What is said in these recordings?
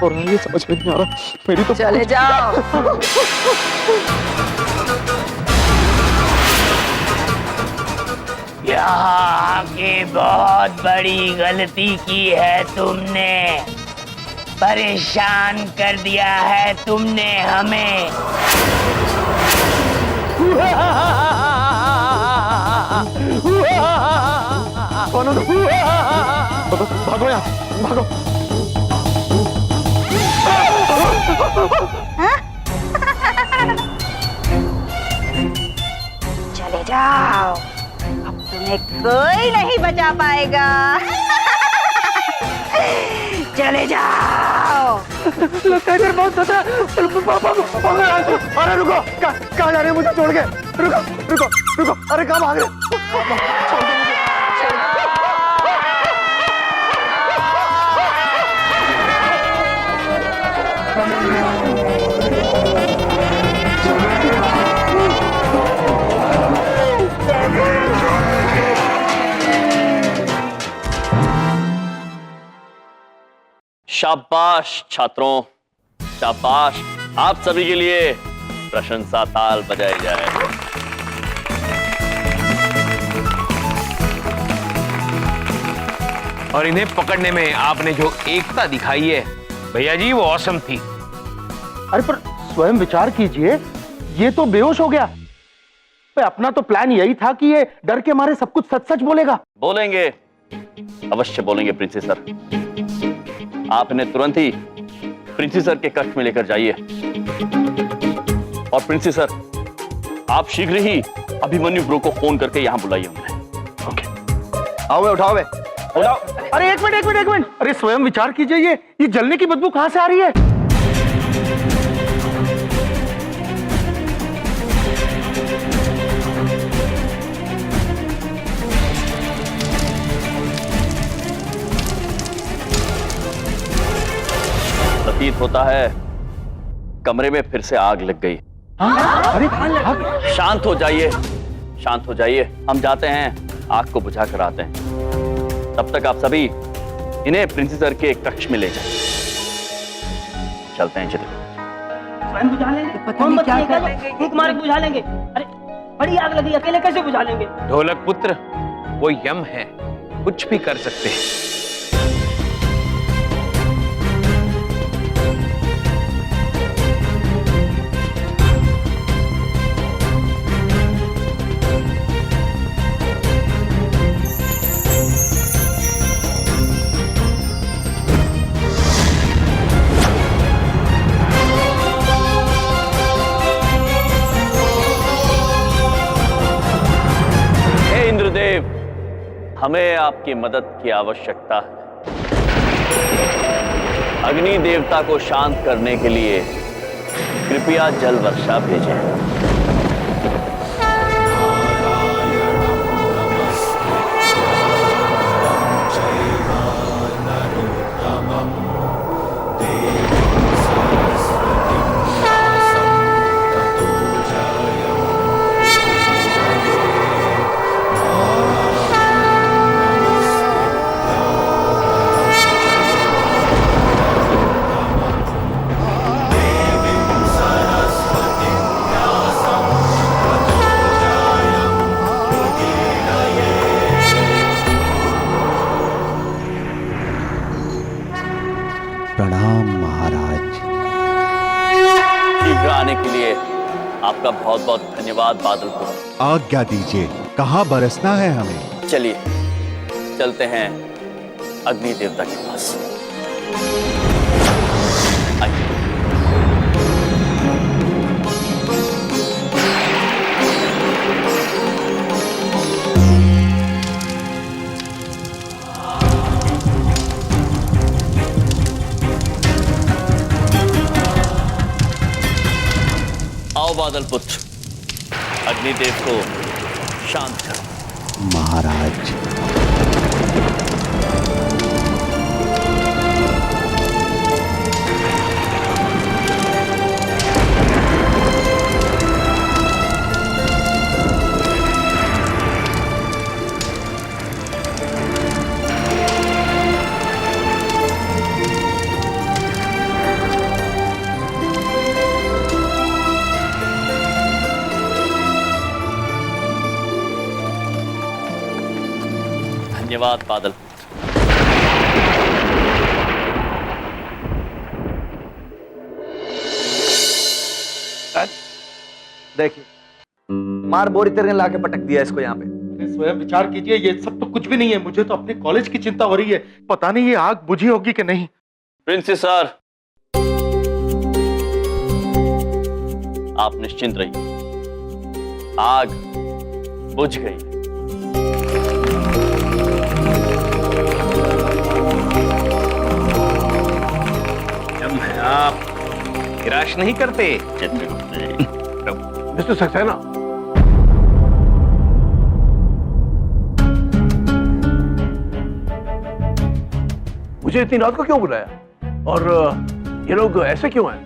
और ये समझ में नहीं आ रहा मेरी तो। चले जाओ। यहाँ की बहुत बड़ी गलती की है तुमने, परेशान कर दिया है तुमने हमें। भागो यहाँ, भागो। चले जाओ, अब तुम्हें कोई नहीं बचा पाएगा। चले जाओ। लगता है इधर बहुत ज्यादा। अरे रुको, कहाँ जा रहे हो मुझे छोड़ के? रुको रुको रुको, अरे कहाँ भाग रहे हो? शाबाश छात्रों, शाबाश। आप सभी के लिए प्रशंसा ताल बजाई जाए। और इन्हें पकड़ने में आपने जो एकता दिखाई है भैया जी, वो औसम थी। अरे पर स्वयं विचार कीजिए, ये तो बेहोश हो गया। अपना तो प्लान यही था कि ये डर के मारे सब कुछ सच सच बोलेगा। बोलेंगे, अवश्य बोलेंगे प्रिंसी सर। आप इन्हें तुरंत ही प्रिंसी सर के कक्ष में लेकर जाइए। और प्रिंसी सर, आप शीघ्र ही अभिमन्यु ब्रो को फोन करके यहां बुलाइए उन्हें। ओके, आओ, उठाओ बे, उठाओ। अरे एक मिनट। अरे स्वयं विचार कीजिए, ये जलने की बदबू कहां से आ रही है? प्रतीत होता है कमरे में फिर से आग लग गई। अरे शांत हो जाइए, शांत हो जाइए। हम जाते हैं, आग को बुझा कर आते हैं। तब तक आप सभी इन्हें प्रिंसी सर के कक्ष में ले जाएं। चलते हैं, चलिए। स्वयं बुझा लेंगे, पता नहीं क्या कर लेंगे। फूंक मार के बुझा लेंगे। अरे बड़ी आग लगी, अकेले कैसे बुझा लेंगे? ढोलक पुत्र, वो यम है, कुछ भी कर सकते हैं। इंद्रदेव, हमें आपकी मदद की आवश्यकता है। अग्नि देवता को शांत करने के लिए कृपया जल वर्षा भेजें। प्रणाम महाराज। शीघ्र आने के लिए आपका बहुत बहुत धन्यवाद बादलपुर। आज्ञा दीजिए, कहाँ बरसना है हमें? चलिए चलते हैं अग्नि देवता के पास। आइए। आओ बादल पुत्र, अग्निदेव को शांत करो। महाराज, धन्यवाद बादल। देखिए, मार बोरी तेरे लाके पटक दिया इसको यहाँ पे। अरे स्वयं विचार कीजिए, ये सब तो कुछ भी नहीं है। मुझे तो अपने कॉलेज की चिंता हो रही है। पता नहीं ये आग बुझी होगी कि नहीं। प्रिंसिस सर, आप निश्चिंत रहिए, आग बुझ गई। आप निराश नहीं करते चित्रगुप्त जी। मिस्टर सक्सेना। मुझे इतनी रात को क्यों बुलाया और ये लोग ऐसे क्यों हैं?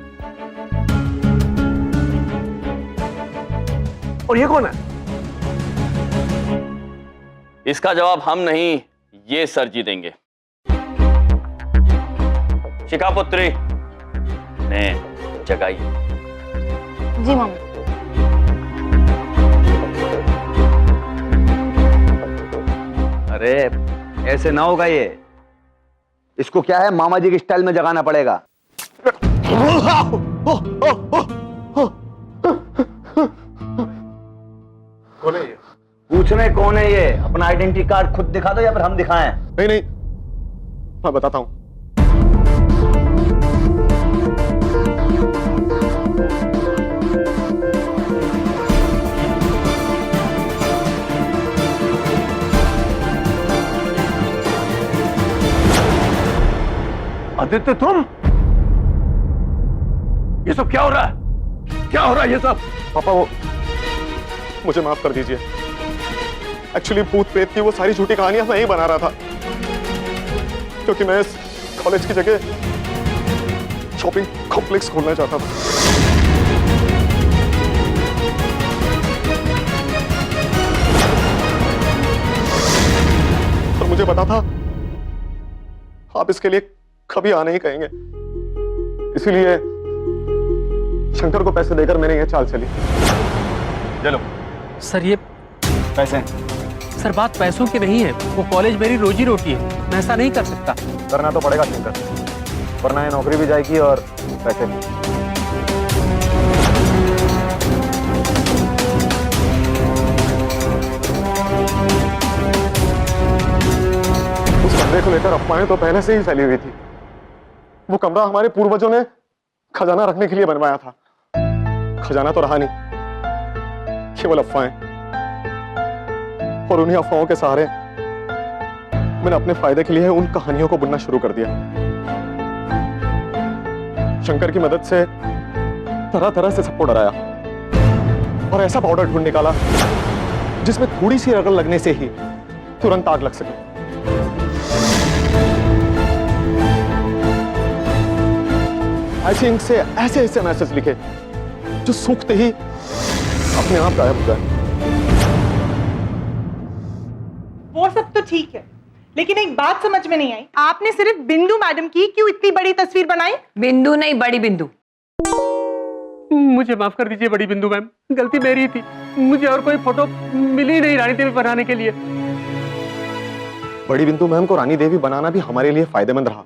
और ये कौन है? इसका जवाब हम नहीं, ये सर जी देंगे। शिखापुत्री ने जगाई। जी मामा। अरे ऐसे ना होगा ये, इसको क्या है मामा जी के स्टाइल में जगाना पड़ेगा। कौन है ये? पूछने कौन है ये? अपना आइडेंटिटी कार्ड खुद दिखा दो या फिर हम दिखाएं? नहीं नहीं, मैं बताता हूं। आदित्य, तुम? ये सब क्या हो रहा है? क्या हो रहा है ये सब? पापा, वो मुझे माफ कर दीजिए। एक्चुअली भूत प्रेत की वो सारी झूठी कहानियां मैं ही बना रहा था, क्योंकि मैं इस कॉलेज की जगह शॉपिंग कॉम्प्लेक्स खोलना चाहता था। और मुझे पता था आप इसके लिए कभी आने ही कहेंगे, इसीलिए शंकर को पैसे देकर मैंने यह चाल चली। चलो सर, ये पैसे सर बात पैसों की नहीं है। वो कॉलेज मेरी रोजी रोटी है, मैं ऐसा नहीं कर सकता। करना तो पड़ेगा शंकर, वरना ये नौकरी भी जाएगी और पैसे भी। उस कमरे को लेकर अफवाहें तो पहले से ही फैली हुई थी। वो कमरा हमारे पूर्वजों ने खजाना रखने के लिए बनवाया था। खजाना तो रहा नहीं, केवल अफवाहें। और उन्हीं अफवाहों के सहारे मैंने अपने फायदे के लिए उन कहानियों को बुनना शुरू कर दिया। शंकर की मदद से तरह तरह से सबको डराया और ऐसा पाउडर ढूंढ निकाला जिसमें थोड़ी सी रगड़ लगने से ही तुरंत आग लग सके। से ऐसे ऐसे मैसेज लिखे जो सूखते ही अपने आप गायब हो गए। वो सब तो ठीक है, लेकिन एक बात समझ में नहीं आई। आपने सिर्फ बिंदु मैडम की क्यों इतनी बड़ी तस्वीर बनाई? बिंदु नहीं, बड़ी बिंदु। मुझे माफ कर दीजिए बड़ी बिंदु मैम, गलती मेरी थी। मुझे और कोई फोटो मिली नहीं रानी देवी बनाने के लिए। बड़ी बिंदु मैम को रानी देवी बनाना भी हमारे लिए फायदेमंद रहा,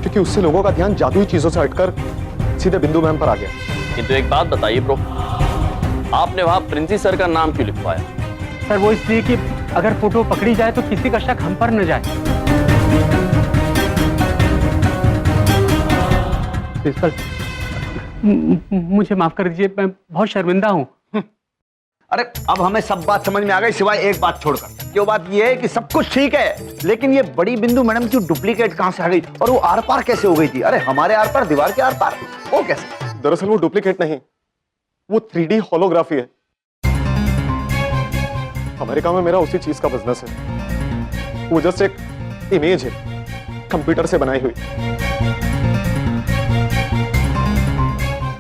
क्योंकि उससे लोगों का ध्यान जादुई चीजों से हटकर सीधे बिंदु मैम पर आ गया। किंतु एक बात बताइए ब्रो, आपने वहां प्रिंसिस सर का नाम क्यों लिखवाया? सर वो इसलिए कि अगर फोटो पकड़ी जाए तो किसी का शक हम पर न जाए। प्रिंसिपल, मुझे माफ कर दीजिए, मैं बहुत शर्मिंदा हूँ। अरे अब हमें सब बात समझ में आ गई, सिवाय एक बात छोड़कर। क्यों? बात ये है कि सब कुछ ठीक है, लेकिन ये बड़ी बिंदु मैडम की डुप्लीकेट कहां से आ गई और वो आर पार कैसे हो गई थी? अरे हमारे आर पार, दीवार के आर पार, वो कैसे? दरअसल वो डुप्लीकेट नहीं, वो 3D होलोग्राफी है। अमेरिका में मेरा उसी चीज का बिजनेस है। वो जस्ट एक इमेज है, कंप्यूटर से बनाई हुई।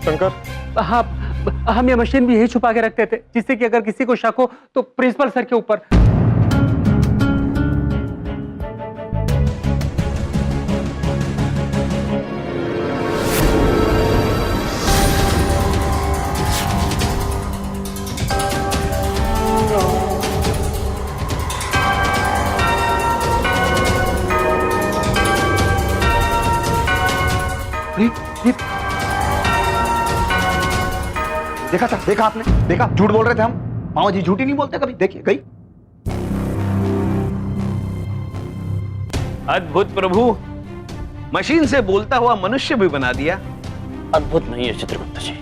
शंकर, हाँ, हम ये मशीन भी यही छुपा के रखते थे, जिससे कि अगर किसी को शक हो तो प्रिंसिपल सर के ऊपर। देखा था, देखा आपने, देखा झूठ बोल रहे थे हम। मामा जी झूठी नहीं बोलते कभी। देखिए गई। अद्भुत प्रभु, मशीन से बोलता हुआ मनुष्य भी बना दिया। अद्भुत नहीं है चित्रगुप्त जी,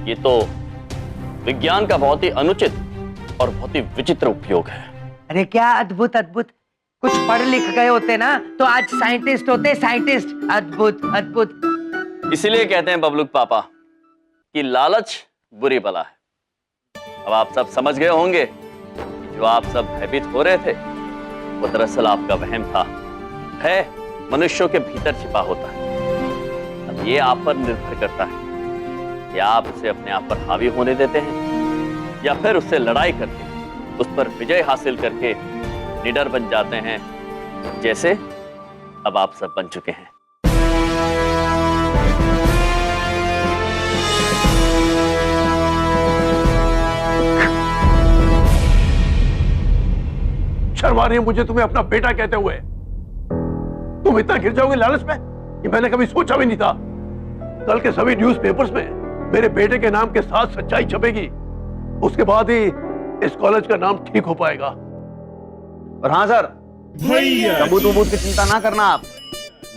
ये तो विज्ञान का बहुत ही अनुचित और बहुत ही विचित्र उपयोग है। अरे क्या अद्भुत अद्भुत, कुछ पढ़ लिख गए होते ना तो आज साइंटिस्ट होते, साइंटिस्ट। अद्भुत अद्भुत। इसीलिए कहते हैं बबलूक पापा कि लालच बुरी बला है। अब आप सब समझ गए होंगे कि जो आप सब भयभीत हो रहे थे वो दरअसल आपका वहम था। भय मनुष्यों के भीतर छिपा होता है। अब ये आप पर निर्भर करता है कि आप उसे अपने आप पर हावी होने देते हैं या फिर उससे लड़ाई करके उस पर विजय हासिल करके निडर बन जाते हैं, जैसे अब आप सब बन चुके हैं। शर्मा रही है मुझे तुम्हें अपना बेटा कहते हुए। तुम इतना गिर जाओगे लालच में, ये मैंने कभी सोचा भी नहीं था। कल के सभी न्यूज़पेपर्स में मेरे बेटे के नाम के साथ सच्चाई छपेगी, उसके बाद ही इस कॉलेज का नाम ठीक हो पाएगा। और हाँ सर, सबूत वबूत की चिंता ना करना आप।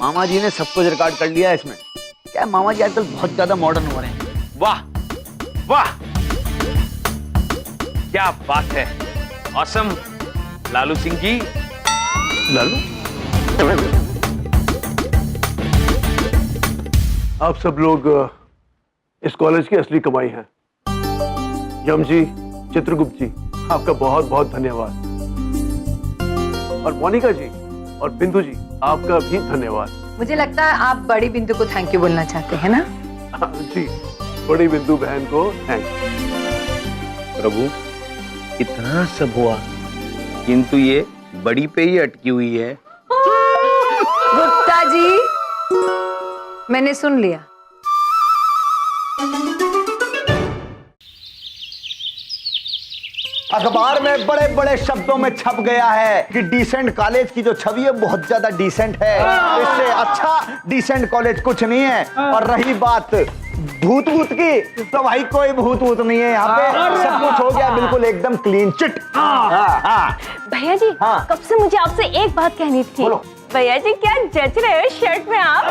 मामा जी ने सब कुछ रिकॉर्ड कर लिया है इसमें। क्या है, मामा जी आजकल बहुत ज्यादा मॉडर्न हो रहे हैं। वाह वाह, क्या बात है। ऑसम लालू सिंह जी। लालू, आप सब लोग इस कॉलेज की असली कमाई हैं। यम जी, चित्रगुप्त जी, आपका बहुत बहुत धन्यवाद। और मोनिका जी और बिंदु जी, आपका भी धन्यवाद। मुझे लगता है आप बड़ी बिंदु को थैंक यू बोलना चाहते हैं ना? जी, बड़ी बिंदु बहन को थैंक। प्रभु, इतना सब हुआ किंतु ये बड़ी पे ही अटकी हुई है। गुप्ता जी, मैंने सुन लिया। अखबार में बड़े बड़े शब्दों में छप गया है कि डिसेंट कॉलेज की जो छवि है बहुत ज्यादा डिसेंट है। इससे अच्छा डिसेंट कॉलेज कुछ नहीं है। और रही बात भूत भूत की, तो भाई कोई भूत भूत नहीं है यहाँ पे। सब कुछ हो गया बिल्कुल एकदम क्लीन चिट। भैया जी, कब से मुझे आपसे एक बात कहनी थी। भैया जी, क्या जच रहे हो शर्ट में आप?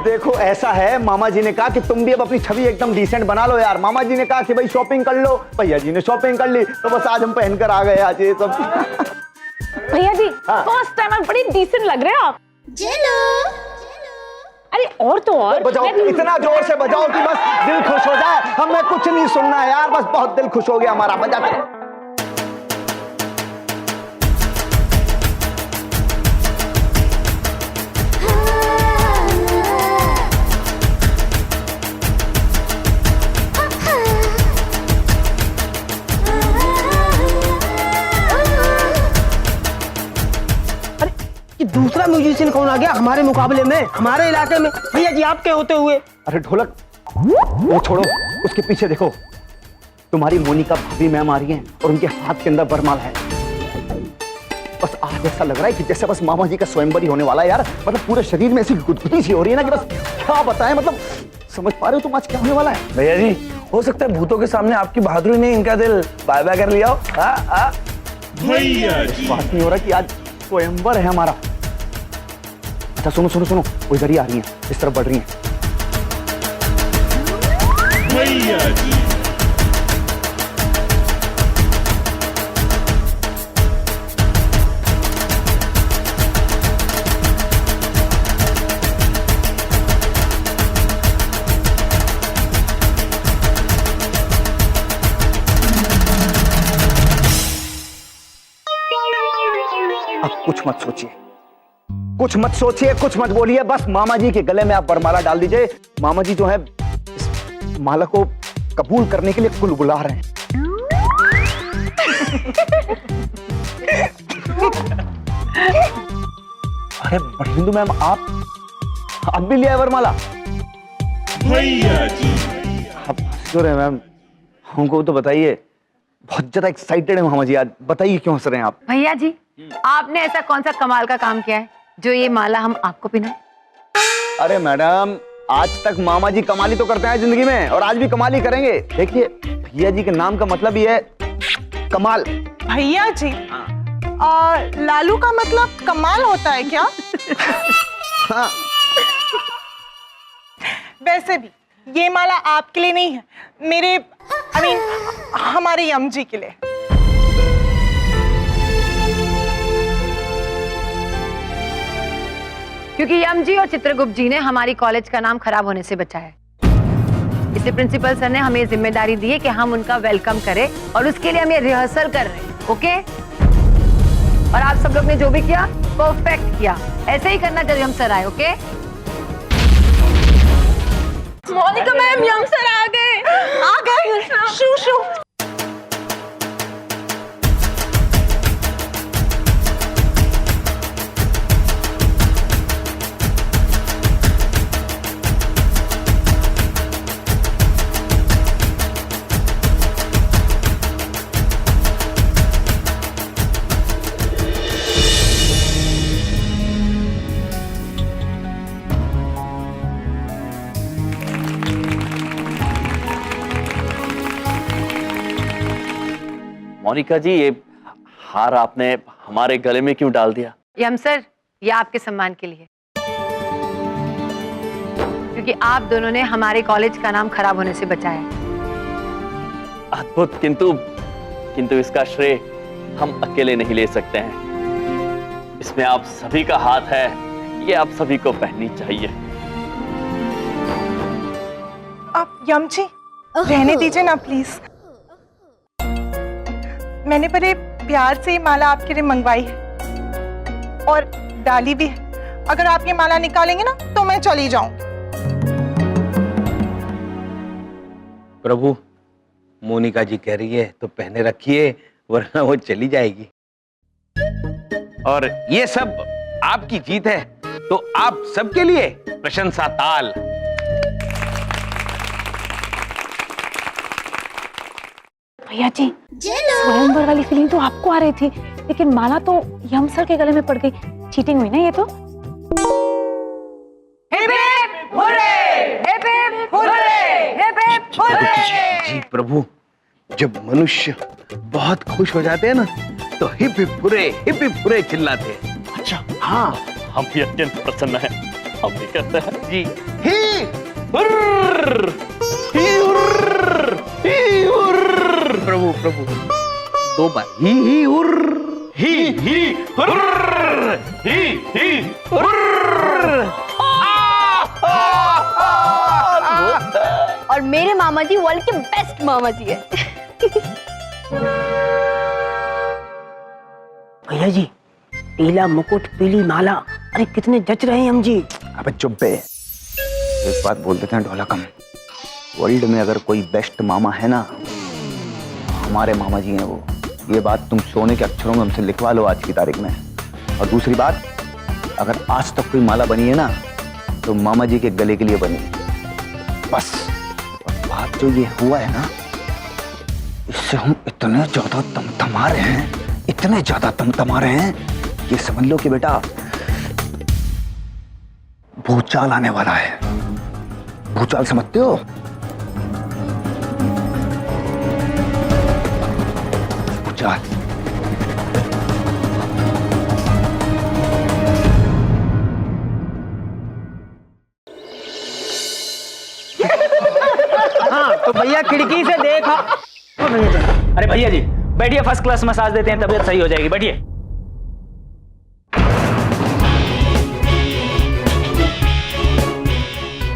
देखो ऐसा है, मामा जी ने कहा कि तुम भी अब अपनी छवि एकदम डिसेंट बना लो यार। मामा जी ने कहा कि भाई शॉपिंग कर लो, भैया जी ने शॉपिंग कर ली, तो बस आज हम पहनकर आ गए आज ये सब। भैया जी, फर्स्ट टाइम आप बड़ी डिसेंट लग रहे हो आप। अरे और तो और बजाओ, इतना जोर से बजाओ कि बस दिल खुश हो जाए। हमें कुछ नहीं सुनना है यार, बस बहुत दिल खुश हो गया हमारा। बजाते रहो। दूसरा म्यूजिशियन कौन आ गया हमारे मुकाबले में, हमारे इलाके में? भैया जी आपके होते हुए। अरे ढोलक वो छोड़ो, उसके पीछे देखो, तुम्हारी मोनिका भाभी मैम आ रही हैं और उनके हाथ के अंदर वरमाला है। बस आज ऐसा लग रहा है कि जैसे बस मामा जी का स्वयंवर ही होने वाला है यार। मतलब पूरे शरीर में ऐसी गुदगुदी सी हो रही है ना कि बस क्या बताएं। मतलब समझ पा रहे हो तुम आज क्या होने वाला है? भैया जी, हो सकता है भूतों के सामने आपकी बहादुरी ने इनका दिल बाय बाय कर लिया हो। बात नहीं हो रहा कि आज स्वयंवर है हमारा। अच्छा सुनो सुनो सुनो, वो इधर ही आ रही हैं, इस तरफ बढ़ रही हैं। अब कुछ मत सोचिए, कुछ मत सोचिए, कुछ मत बोलिए, बस मामा जी के गले में आप वरमाला डाल दीजिए। मामा जी जो है इस माला को कबूल करने के लिए कुलबुला रहे हैं। अरे बड़ी बिंदु मैम, आप भी लिया है वरमाला? आप हंस क्यों रहे हैं मैम? हमको तो बताइए, बहुत ज्यादा एक्साइटेड है मामा जी आज। बताइए क्यों हंस रहे हैं आप? भैया जी, आपने ऐसा कौन सा कमाल का काम किया है जो ये माला हम आपको पहनाएं? अरे मैडम, आज तक मामा जी कमाली तो करते हैं जिंदगी में, और आज भी कमाली करेंगे। देखिए भैया जी के नाम का मतलब ही है कमाल। भैया जी, लालू का मतलब कमाल होता है क्या? हाँ। वैसे भी ये माला आपके लिए नहीं है, मेरे हमारे यम जी के लिए। क्योंकि यम जी और चित्रगुप्त जी ने हमारी कॉलेज का नाम खराब होने से बचाया है, इसलिए प्रिंसिपल सर ने हमें जिम्मेदारी दी है कि हम उनका वेलकम करें, और उसके लिए हम ये रिहर्सल कर रहे हैं। ओके? और आप सब लोग ने जो भी किया परफेक्ट किया, ऐसे ही करना जब यम सर आए। ओके? मोनिका मैम, यम सर आ गए। शू शू। मोनिका जी, ये हार आपने हमारे गले में क्यों डाल दिया? यम सर, ये आपके सम्मान के लिए, क्योंकि आप दोनों ने हमारे कॉलेज का नाम खराब होने से बचाया। अद्भुत, किंतु इसका श्रेय हम अकेले नहीं ले सकते हैं। इसमें आप सभी का हाथ है, ये आप सभी को पहननी चाहिए। आप यम जी रहने दीजिए ना प्लीज। मैंने बड़े प्यार से ये माला आपके लिए मंगवाई है और डाली भी है। अगर आप ये माला निकालेंगे ना तो मैं चली जाऊंगी। प्रभु, मोनिका जी कह रही है तो पहने रखिए, वरना वो चली जाएगी। और ये सब आपकी जीत है, तो आप सबके लिए प्रशंसा ताल। भैया जी, स्वयंवर वाली फीलिंग तो आपको आ रही थी, लेकिन माला तो यम सर के गले में पड़ गई। चीटिंग हुई ना ये तो। जी प्रभु, जब मनुष्य बहुत खुश हो जाते हैं ना, तो हिप हिप हुर्रे चिल्लाते हैं। अच्छा, हाँ, हम भी अत्यंत प्रसन्न हैं। हम भी करते हैं जी। ही हुर्र, ही हुर्र, ही हुर्र। प्रभु प्रभु, दो बार ही हुर्र, ही हुर्र, ही हुर्र। और मेरे मामा जी वर्ल्ड के बेस्ट मामा जी है। भैया जी, पीला मुकुट, पीली माला, अरे कितने जच रहे हैं हम जी। अबे चुप बे, एक बात बोल देते हैं ढोलकम, वर्ल्ड में अगर कोई बेस्ट मामा है ना, हमारे मामा जी हैं वो। ये बात तुम सोने के अक्षरों में हमसे लिखवा लो आज की तारीख में। और दूसरी बात, अगर आज तक कोई माला बनी है ना, तो मामा जी के गले के लिए बनी। बस। और बात जो ये हुआ है ना, इससे हम इतने ज्यादा तमतमा रहे हैं, इतने ज्यादा तमतमा रहे हैं, ये समझ लो कि बेटा भूचाल आने वाला है। भूचाल समझते हो? भूचाल। हाँ, तो भैया खिड़की से देखा। अरे भैया जी बैठिए, फर्स्ट क्लास मसाज देते हैं, तबीयत सही हो जाएगी, बैठिए।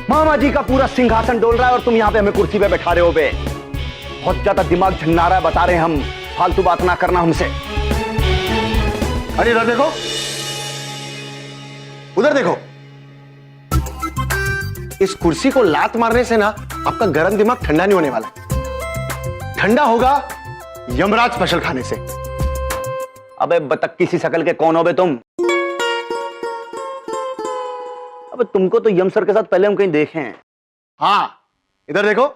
मामा जी का पूरा सिंहासन डोल रहा है और तुम यहाँ पे हमें कुर्सी पे बैठा रहे हो बे। बहुत ज्यादा दिमाग झंडा रहा है, बता रहे हैं हम, फालतू बात ना करना हमसे। अरे इधर देखो, उधर देखो। इस कुर्सी को लात मारने से ना आपका गर्म दिमाग ठंडा नहीं होने वाला, ठंडा होगा यमराज स्पेशल खाने से। अबे बतख की सी शकल के कौन हो बे तुम? अबे तुमको तो यम सर के साथ पहले हम कहीं देखे हैं। हाँ, इधर देखो,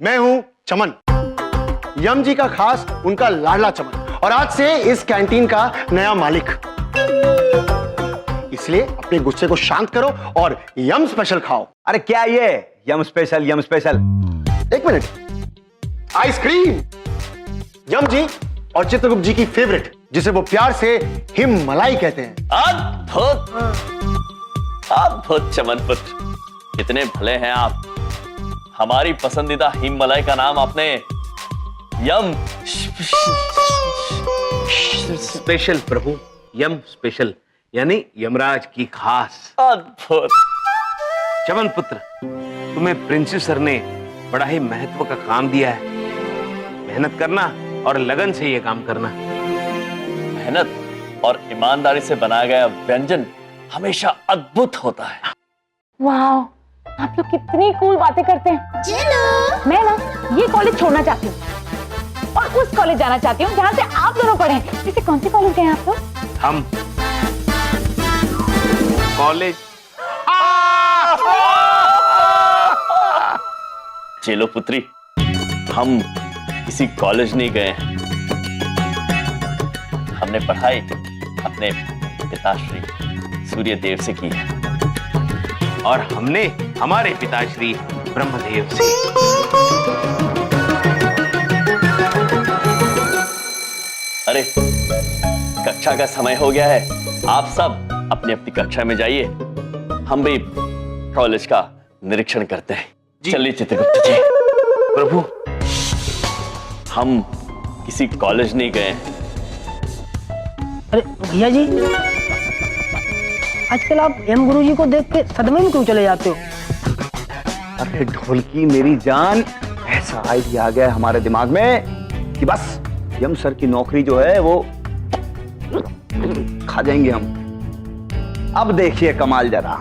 मैं हूं चमन, यम जी का खास, उनका लाडला चमन, और आज से इस कैंटीन का नया मालिक। इसलिए अपने गुस्से को शांत करो और यम स्पेशल खाओ। अरे क्या ये यम स्पेशल यम स्पेशल? एक मिनट, आइसक्रीम यम जी और चित्रगुप्त जी की फेवरेट, जिसे वो प्यार से हिम मलाई कहते हैं। अद्भुत अद्भुत चमन पुत्र, कितने भले हैं आप। हमारी पसंदीदा हिम मलाई का नाम आपने यम स्पेशल प्रभु, यम स्पेशल यानी यमराज की खास। अद्भुत। चमन पुत्र, तुम्हें प्रिंसेस सर ने बड़ा ही महत्व का काम दिया है। मेहनत करना और लगन से ये काम करना। मेहनत और ईमानदारी से बनाया गया व्यंजन हमेशा अद्भुत होता है। वाह, आप लोग कितनी कूल बातें करते हैं। मैं ना ये कॉलेज छोड़ना चाहती हूँ और उस कॉलेज जाना चाहती हूँ जहाँ से आप दोनों पढ़े। वैसे कौन सी कॉलेज गए आप लोग? हम कॉलेज। चलो पुत्री, हम किसी कॉलेज नहीं गए हैं। हमने पढ़ाई अपने पिताश्री सूर्यदेव से की है और हमने हमारे पिताश्री ब्रह्मदेव से। अरे कक्षा का समय हो गया है, आप सब अपनी अपनी कक्षा में जाइए। हम भी कॉलेज का निरीक्षण करते हैं। चलिए चित्रगुप्त जी। प्रभु, हम किसी कॉलेज नहीं गए हैं। अरे भैया जी, आजकल आप एम गुरुजी को देख के सदमे में क्यों चले जाते हो? अरे ढोलकी मेरी जान, ऐसा आइडिया आ गया है हमारे दिमाग में कि बस यम सर की नौकरी जो है वो खा जाएंगे हम। अब देखिए कमाल जरा।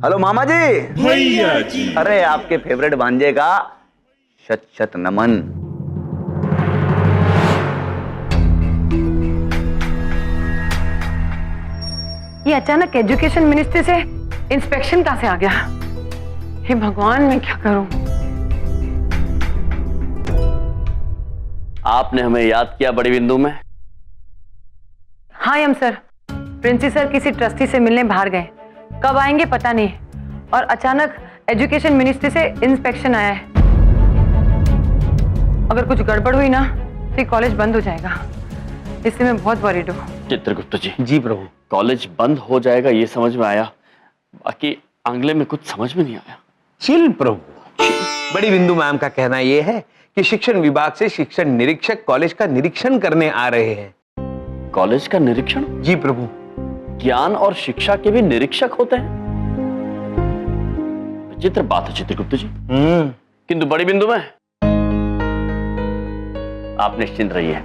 हेलो मामा जी। भैया जी। अरे आपके फेवरेट भांजे का शत शत नमन। ये अचानक एजुकेशन मिनिस्ट्री से इंस्पेक्शन कहां से आ गया? हे भगवान, मैं क्या करूं? आपने हमें याद किया बड़ी बिंदु में। हाँ यम सर, प्रिंसी सर किसी ट्रस्टी से मिलने बाहर गए, कब आएंगे पता नहीं, और अचानक एजुकेशन मिनिस्ट्री से इंस्पेक्शन आया है। अगर कुछ गड़बड़ हुई ना तो कॉलेज बंद हो जाएगा, इससे मैं बहुत वरीड हूँ। चित्रगुप्त जी। जी प्रभु। कॉलेज बंद हो जाएगा ये समझ में आया, बाकी आंग्ले में कुछ समझ में नहीं आया। चिल प्रभु। बड़ी बिंदु मैम का कहना यह है कि शिक्षण विभाग से शिक्षण निरीक्षक कॉलेज का निरीक्षण करने आ रहे हैं। कॉलेज का निरीक्षण? जी प्रभु। ज्ञान और शिक्षा के भी निरीक्षक होते हैं? विचित्र बात है चित्रगुप्त जी। किंतु बड़ी बिंदु में आप निश्चिंत रहिए,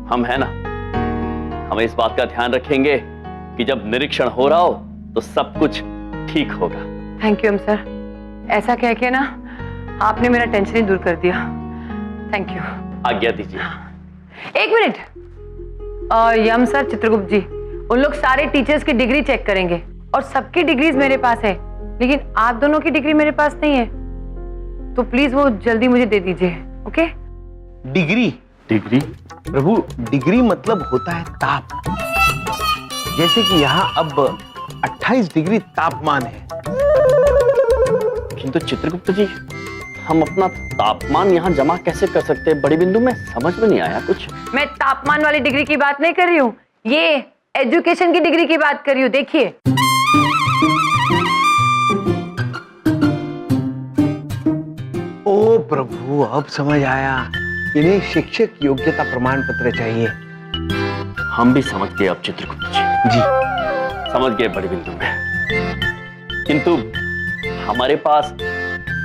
हम है ना, हम इस बात का ध्यान रखेंगे कि जब निरीक्षण हो रहा हो तो सब कुछ ठीक होगा। थैंक यू यम सर, ऐसा कह के ना आपने मेरा टेंशन ही दूर कर दिया। Thank you. आज्ञा दीजिए। एक मिनट, यम सर, चित्रगुप्त जी, उन लोग सारे टीचर्स की डिग्री चेक करेंगे और सबकी डिग्रीज मेरे पास है, लेकिन आप दोनों की डिग्री मेरे पास नहीं है, तो प्लीज वो जल्दी मुझे दे दीजिए। ओके? डिग्री? डिग्री प्रभु, डिग्री मतलब होता है ताप। जैसे कि यहाँ अब 28 डिग्री तापमान है। किंतु चित्रगुप्त जी, हम अपना तापमान यहाँ जमा कैसे कर सकते हैं? बड़ी बिंदु में समझ में नहीं आया कुछ। मैं तापमान वाली डिग्री की बात नहीं कर रही हूँ, ये एजुकेशन की डिग्री की बात कर रही हूँ। देखिए, ओ प्रभु, अब समझ आया। इन्हें शिक्षक योग्यता प्रमाण पत्र चाहिए। हम भी समझ गए अब चित्रगुप्त जी। जी समझ गए बड़ी बिंदु में, किंतु हमारे पास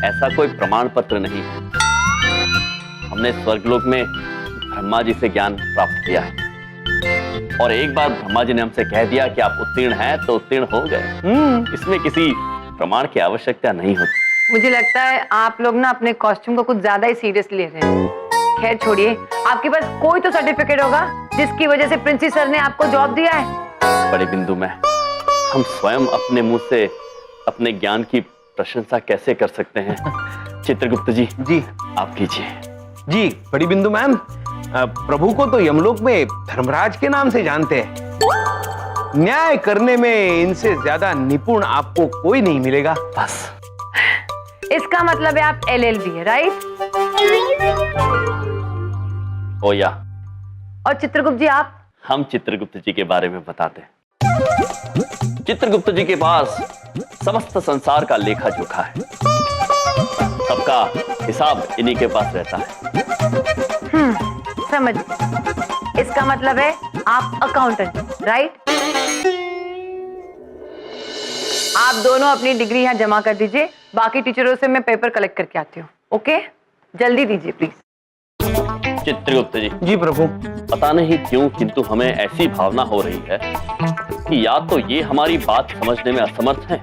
ऐसा कोई प्रमाण पत्र नहीं है। हमने स्वर्गलोक में ब्रह्मा जी से ज्ञान प्राप्त किया है और एक बार ब्रह्मा जी ने हमसे कह दिया कि आप उत्तीर्ण हैं तो उत्तीर्ण हो गए। इसमें किसी प्रमाण की आवश्यकता नहीं होती। मुझे लगता है आप लोग ना अपने कॉस्ट्यूम को कुछ ज्यादा ही सीरियस ले रहे हैं। खैर छोड़िए, आपके पास कोई तो सर्टिफिकेट होगा जिसकी वजह से प्रिंसी सर ने आपको जॉब दिया है। बड़ी बिंदु में हम स्वयं अपने मुंह से अपने ज्ञान की प्रशंसा कैसे कर सकते हैं? चित्रगुप्त जी, जी आप कीजिए। जी। बड़ी बिंदु मैम, प्रभु को तो यमलोक में धर्मराज के नाम से जानते हैं। न्याय करने में इनसे ज्यादा निपुण आपको कोई नहीं मिलेगा। बस इसका मतलब है आप LLB है, राइट? ओ या। और चित्रगुप्त जी आप? हम चित्रगुप्त जी के बारे में बताते हैं। चित्रगुप्त जी के पास समस्त संसार का लेखा जोखा है, सबका हिसाब इन्हीं के पास रहता है। समझ। इसका मतलब है आप अकाउंटेंट, राइट? आप दोनों अपनी डिग्री यहाँ जमा कर दीजिए, बाकी टीचरों से मैं पेपर कलेक्ट करके आती हूँ। ओके, जल्दी दीजिए प्लीज। चित्रगुप्त जी। जी प्रभु। पता नहीं क्यों किंतु हमें ऐसी भावना हो रही है कि या तो ये हमारी बात समझने में असमर्थ हैं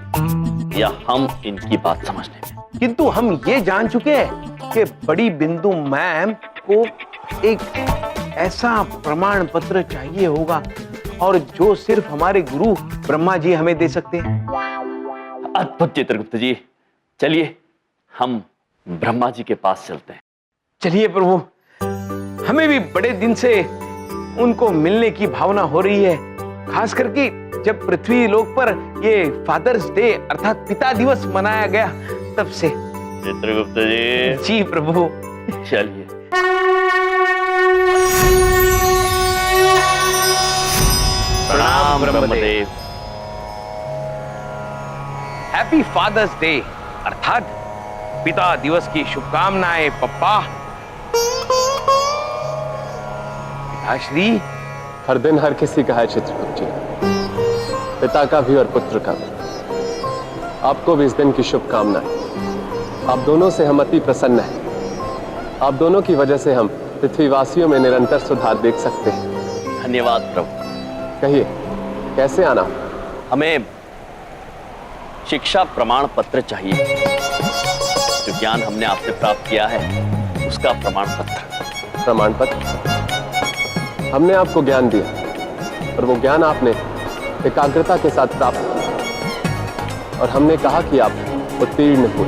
या हम इनकी बात समझने में। किंतु हम ये जान चुके हैं कि बड़ी बिंदु मैम को एक ऐसा प्रमाण पत्र चाहिए होगा और जो सिर्फ हमारे गुरु ब्रह्मा जी हमें दे सकते हैं। अद्भुत चित्रगुप्त जी, चलिए हम ब्रह्मा जी के पास चलते हैं। चलिए प्रभु, हमें भी बड़े दिन से उनको मिलने की भावना हो रही है, खास करके जब पृथ्वी लोक पर ये फादर्स डे अर्थात पिता दिवस मनाया गया तब से। चित्रगुप्त जी। जी प्रभु। चलिए। प्रणाम ब्रह्मदेव। हैप्पी फादर्स डे अर्थात पिता दिवस की शुभकामनाएं पप्पा। पिताश्री। हर दिन हर किसी का है चित्रगुप्त जी, पिता का भी और पुत्र का भी। आपको भी इस दिन की शुभकामनाएं। आप दोनों से हम अति प्रसन्न हैं। आप दोनों की वजह से हम पृथ्वीवासियों में निरंतर सुधार देख सकते हैं। धन्यवाद प्रभु। कहिए कैसे आना? हमें शिक्षा प्रमाण पत्र चाहिए। जो ज्ञान हमने आपसे प्राप्त किया है उसका प्रमाण पत्र। प्रमाण पत्र? हमने आपको ज्ञान दिया और वो ज्ञान आपने एकाग्रता के साथ प्राप्त किया और हमने कहा कि आप उत्तीर्ण हुए।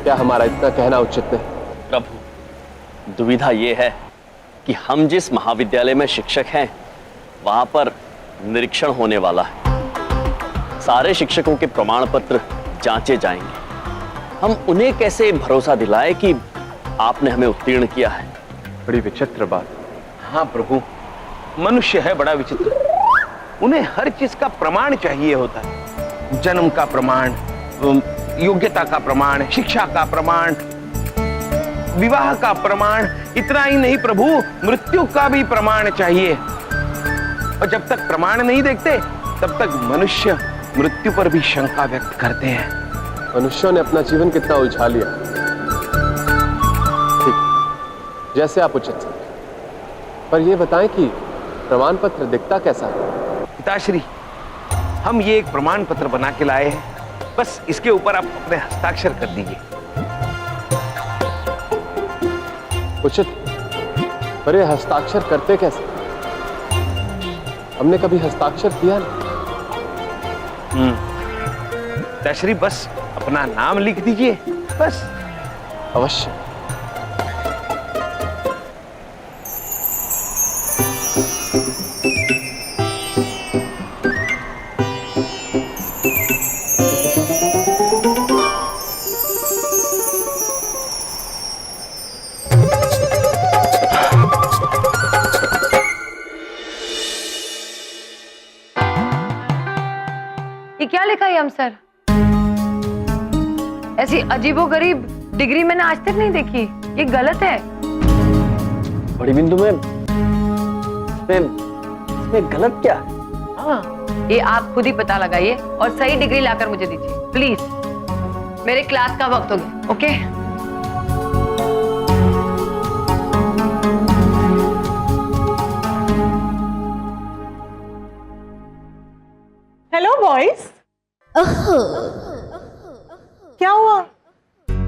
क्या हमारा इतना कहना उचित नहीं? प्रभु, दुविधा ये है कि हम जिस महाविद्यालय में शिक्षक हैं वहां पर निरीक्षण होने वाला है। सारे शिक्षकों के प्रमाण पत्र जांचे जाएंगे। हम उन्हें कैसे भरोसा दिलाएं कि आपने हमें उत्तीर्ण किया है? बड़ी विचित्र बात। हाँ प्रभु, मनुष्य है बड़ा विचित्र। उन्हें हर चीज का प्रमाण चाहिए होता है। जन्म का प्रमाण, योग्यता का प्रमाण, शिक्षा का प्रमाण, विवाह का प्रमाण। इतना ही नहीं प्रभु, मृत्यु का भी प्रमाण चाहिए। और जब तक प्रमाण नहीं देखते तब तक मनुष्य मृत्यु पर भी शंका व्यक्त करते हैं। मनुष्यों ने अपना जीवन कितना उलझा लिया। ठीक, जैसे आप उचित समझें। पर यह बताएं कि प्रमाण पत्र दिखता कैसा है? पिताश्री, हम ये एक प्रमाण पत्र बना के लाए हैं, बस इसके ऊपर आप अपने हस्ताक्षर कर दीजिए। उचित, पर ये हस्ताक्षर करते कैसे? हमने कभी हस्ताक्षर किया नहीं। पिताश्री, बस अपना नाम लिख दीजिए, बस। अवश्य। ये क्या लिखा है सर? ऐसी अजीबोगरीब डिग्री मैंने आज तक नहीं देखी। ये गलत है। बड़ी बिंदु में इसमें गलत क्या है? हाँ, ये आप खुद ही पता लगाइए और सही डिग्री लाकर मुझे दीजिए प्लीज। मेरे क्लास का वक्त हो गया। ओके? Hello boys. क्या हुआ?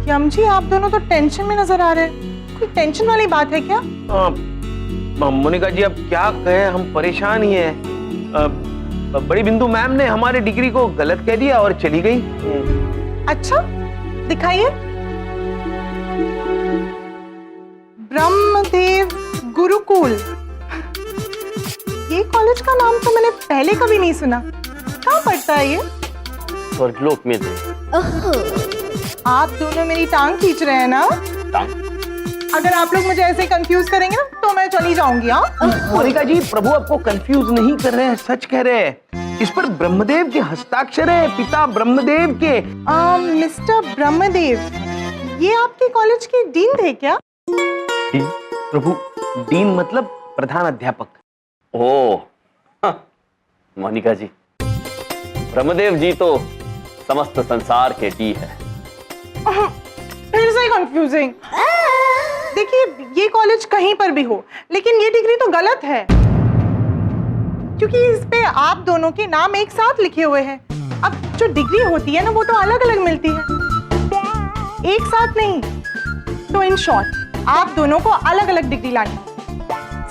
यम जी, आप दोनों तो टेंशन में नजर आ रहे हैं। कोई टेंशन वाली बात है क्या? मोनिका जी, अब क्या कहें, हम परेशान ही हैं। बड़ी बिंदु मैम ने हमारी डिग्री को गलत कह दिया और चली गई। अच्छा, दिखाइए। ब्रह्मदेव गुरुकुल, ये कॉलेज का नाम तो मैंने पहले कभी नहीं सुना। कहाँ पड़ता है ये? स्वर्गलोक में थे। आप दोनों मेरी टांग खींच रहे हैं ना? टांग? अगर आप लोग मुझे ऐसे कंफ्यूज करेंगे ना तो मैं चली जाऊंगी। हाँ मोनिका जी, प्रभु आपको कंफ्यूज नहीं कर रहे हैं, सच कह रहे हैं। इस पर ब्रह्मदेव के हस्ताक्षर है, पिता ब्रह्मदेव के। मिस्टर ब्रह्मदेव, ये आपके कॉलेज के डीन थे क्या? डीन? प्रभु, डीन मतलब प्रधान अध्यापक। ओ मोनिका जी, ब्रह्मदेव जी तो समस्त संसार के डी है। फिर से कंफ्यूजिंग। देखिए, ये कॉलेज कहीं पर भी हो, लेकिन ये डिग्री तो गलत है, क्योंकि इस पे आप दोनों के नाम एक साथ लिखे हुए हैं। अब जो डिग्री होती है ना, वो तो अलग अलग मिलती है, एक साथ नहीं। तो इन शॉर्ट, आप दोनों को अलग अलग डिग्री लानी,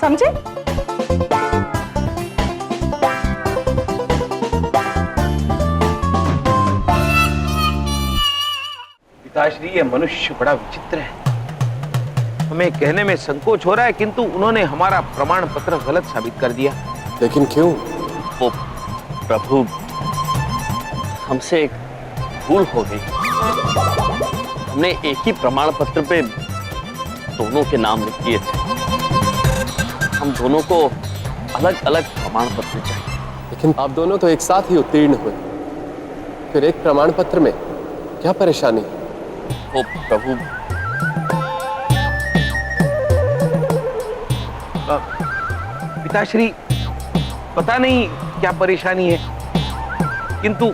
समझे? पिताश्री, ये मनुष्य बड़ा विचित्र है। हमें कहने में संकोच हो रहा है, किंतु उन्होंने हमारा प्रमाण पत्र गलत साबित कर दिया। लेकिन क्यों? ओ प्रभु, हमसे एक भूल हो गई। हमने एक ही प्रमाण पत्र पे दोनों के नाम लिख दिए थे। हम दोनों को अलग अलग प्रमाण पत्र चाहिए। लेकिन आप दोनों तो एक साथ ही उत्तीर्ण हुए, फिर एक प्रमाण पत्र में क्या परेशानी है? ओ प्रभु, पिताश्री, पता नहीं क्या परेशानी है, किंतु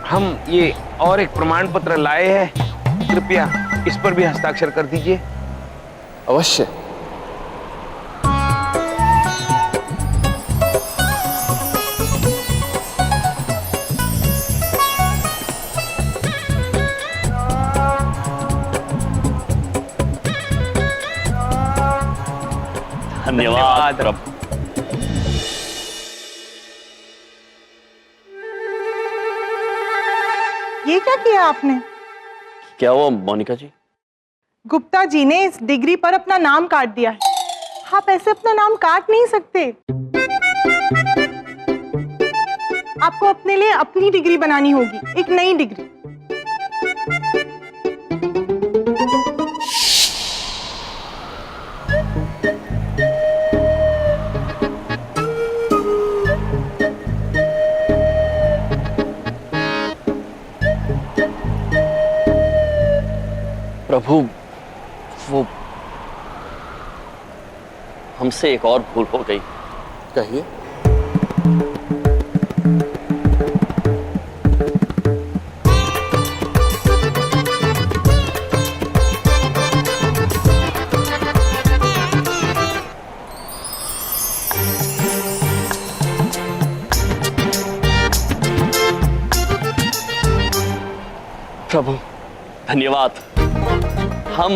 हम ये और एक प्रमाण पत्र लाए हैं। कृपया इस पर भी हस्ताक्षर कर दीजिए। अवश्य। धन्यवाद प्रभु। ये क्या किया आपने? क्या हुआ मोनिका जी? गुप्ता जी ने इस डिग्री पर अपना नाम काट दिया है। आप ऐसे अपना नाम काट नहीं सकते। आपको अपने लिए अपनी डिग्री बनानी होगी, एक नई डिग्री। प्रभु, वो हमसे एक और भूल हो गई। कहिए। प्रभु धन्यवाद। हम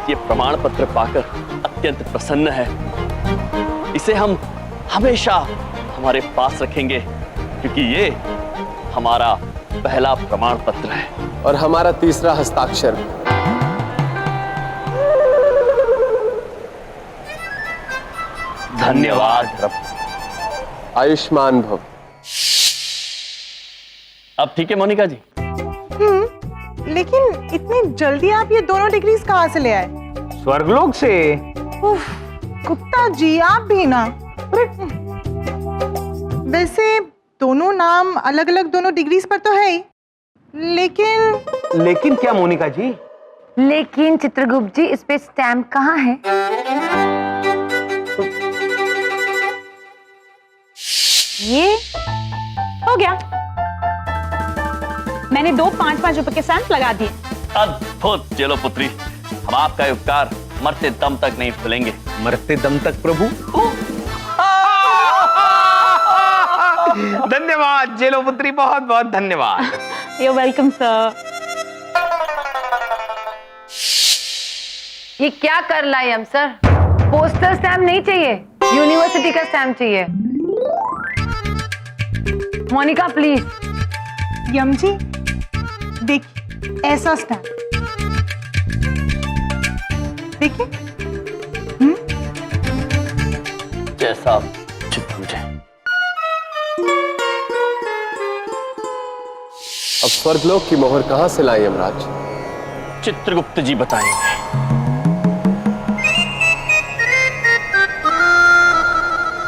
ये प्रमाण पत्र पाकर अत्यंत प्रसन्न हैं। इसे हम हमेशा हमारे पास रखेंगे, क्योंकि ये हमारा पहला प्रमाण पत्र है और हमारा तीसरा हस्ताक्षर। धन्यवाद प्रभु। आयुष्मान भव। अब ठीक है मोनिका जी? लेकिन इतनी जल्दी आप ये दोनों डिग्रीज कहाँ से ले आए? स्वर्गलोक से। उफ, गुप्ता जी आप भी ना। वैसे दोनों नाम अलग अलग दोनों डिग्रीज पर तो है ही, लेकिन क्या मोनिका जी? लेकिन चित्रगुप्त जी, इस पे स्टैम्प कहाँ है? ये हो गया। मैंने 2 5-5 रुपए के स्टैम्प लगा दिए। अद्भुत जेलो पुत्री, हम आपका उपकार मरते दम तक नहीं भूलेंगे। मरते दम तक प्रभु? धन्यवाद जेलो पुत्री, बहुत बहुत धन्यवाद। You welcome sir. ये क्या कर लाई हम सर? पोस्टर स्टैम्प नहीं चाहिए, यूनिवर्सिटी का स्टैम्प चाहिए। मोनिका प्लीज। यम जी देखिए, ऐसा स्टैम्प देखिए, जैसा उचित समझे। अब स्वर्गलोक की मोहर कहां से लाई यमराज? चित्रगुप्त जी बताएंगे।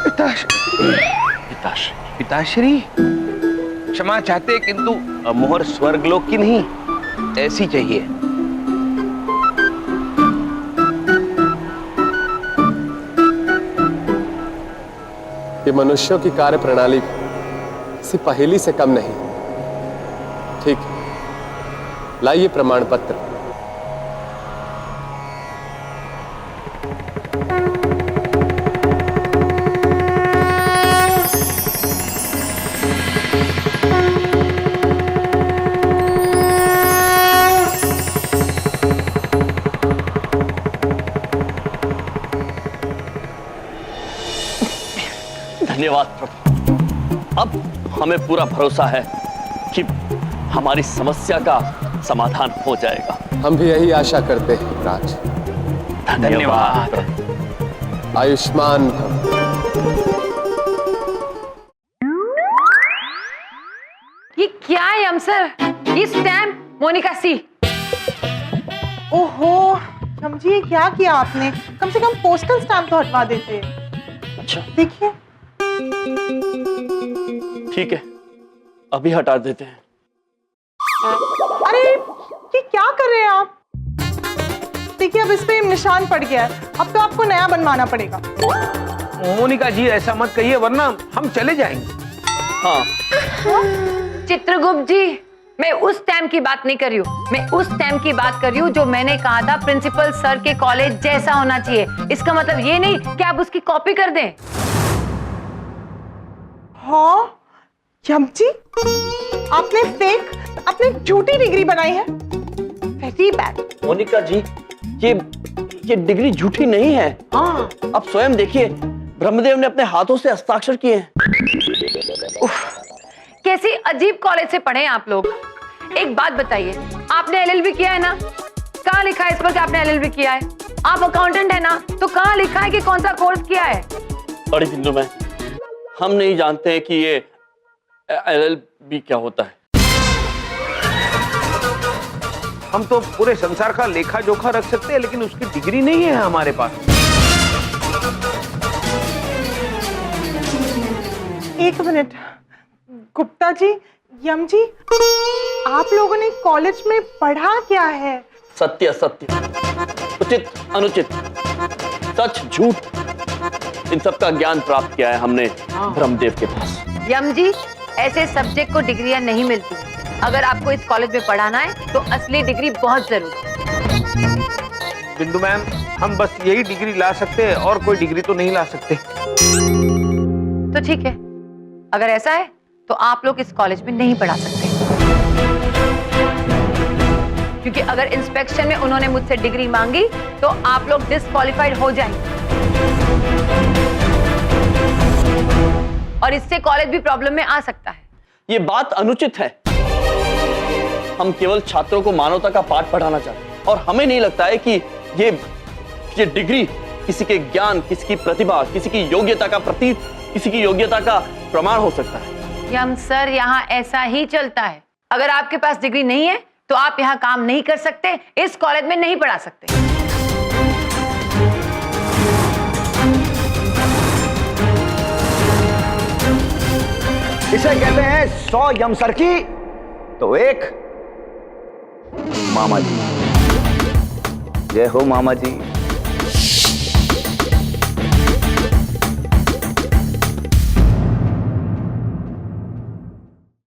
पिताश्री, पिताश्री क्षमा चाहते, किंतु मोहर स्वर्गलोक की नहीं, ऐसी चाहिए। ये मनुष्यों की कार्य प्रणाली किसी पहेली से कम नहीं। ठीक, लाइए प्रमाण पत्र। धन्यवाद प्रभु। अब हमें पूरा भरोसा है कि हमारी समस्या का समाधान हो जाएगा। हम भी यही आशा करते हैं राज। धन्यवाद। आयुष्मान भव। ये क्या है अमसर? ये स्टैम्प मोनिका सी। ओहो समझिए, ये क्या किया आपने? कम से कम पोस्टल स्टैम्प तो हटवा देते। अच्छा देखिए, ठीक है, अभी हटा देते हैं। अरे ये क्या कर रहे हैं आप? देखिए अब इस पे निशान पड़ गया है, अब तो आपको नया बनवाना पड़ेगा। मोनिका जी ऐसा मत कहिए, वरना हम चले जाएंगे। हाँ चित्रगुप्त जी, मैं उस स्टैम्प की बात नहीं कर रही हूँ, मैं उस स्टैम्प की बात कर रही हूँ जो मैंने कहा था प्रिंसिपल सर के कॉलेज जैसा होना चाहिए। इसका मतलब ये नहीं कि आप उसकी कॉपी कर दें। हाँ यमजी, आपने झूठी डिग्री बनाई है। Very bad. मोनिका जी, ये डिग्री झूठी नहीं है। हाँ आप स्वयं देखिए, ब्रह्मदेव ने अपने हाथों से हस्ताक्षर किए हैं। कैसी अजीब कॉलेज से पढ़े हैं आप लोग। एक बात बताइए, आपने एलएलबी किया है ना? कहाँ लिखा है इस पर कि आपने एलएलबी किया है? आप अकाउंटेंट है ना, तो कहाँ लिखा है कि कौन सा कोर्स किया है? बड़ी बिंदु में हम नहीं जानते हैं कि ये एलएलबी क्या होता है। हम तो पूरे संसार का लेखा जोखा रख सकते हैं, लेकिन उसकी डिग्री नहीं है हमारे पास। एक मिनट, गुप्ता जी, यम जी, आप लोगों ने कॉलेज में पढ़ा क्या है? सत्य असत्य, उचित अनुचित, सच झूठ, इन सब का ज्ञान प्राप्त किया है हमने ब्रह्मदेव के पास। यम जी, ऐसे सब्जेक्ट को डिग्रियां नहीं मिलती। अगर आपको इस कॉलेज में पढ़ाना है तो असली डिग्री बहुत जरूरी है। बिंदु मैम, हम बस यही डिग्री ला सकते हैं और कोई डिग्री तो नहीं ला सकते। तो ठीक है, अगर ऐसा है तो आप लोग इस कॉलेज में नहीं पढ़ा सकते, क्योंकि अगर इंस्पेक्शन में उन्होंने मुझसे डिग्री मांगी तो आप लोग डिस्क्वालिफाइड हो जाएंगे और इससे कॉलेज भी प्रॉब्लम में आ सकता है। ये बात अनुचित है। हम केवल छात्रों को मानवता का पाठ पढ़ाना चाहते हैं और हमें नहीं लगता है कि ये डिग्री किसी के ज्ञान, किसी की प्रतिभा, किसी की योग्यता का प्रतीक, किसी की योग्यता का प्रमाण हो सकता है। यम सर, यहाँ ऐसा ही चलता है। अगर आपके पास डिग्री नहीं है तो आप यहाँ काम नहीं कर सकते, इस कॉलेज में नहीं पढ़ा सकते। इसे कहते हैं 100 यम सर की तो एक मामा जी। जय हो मामा जी।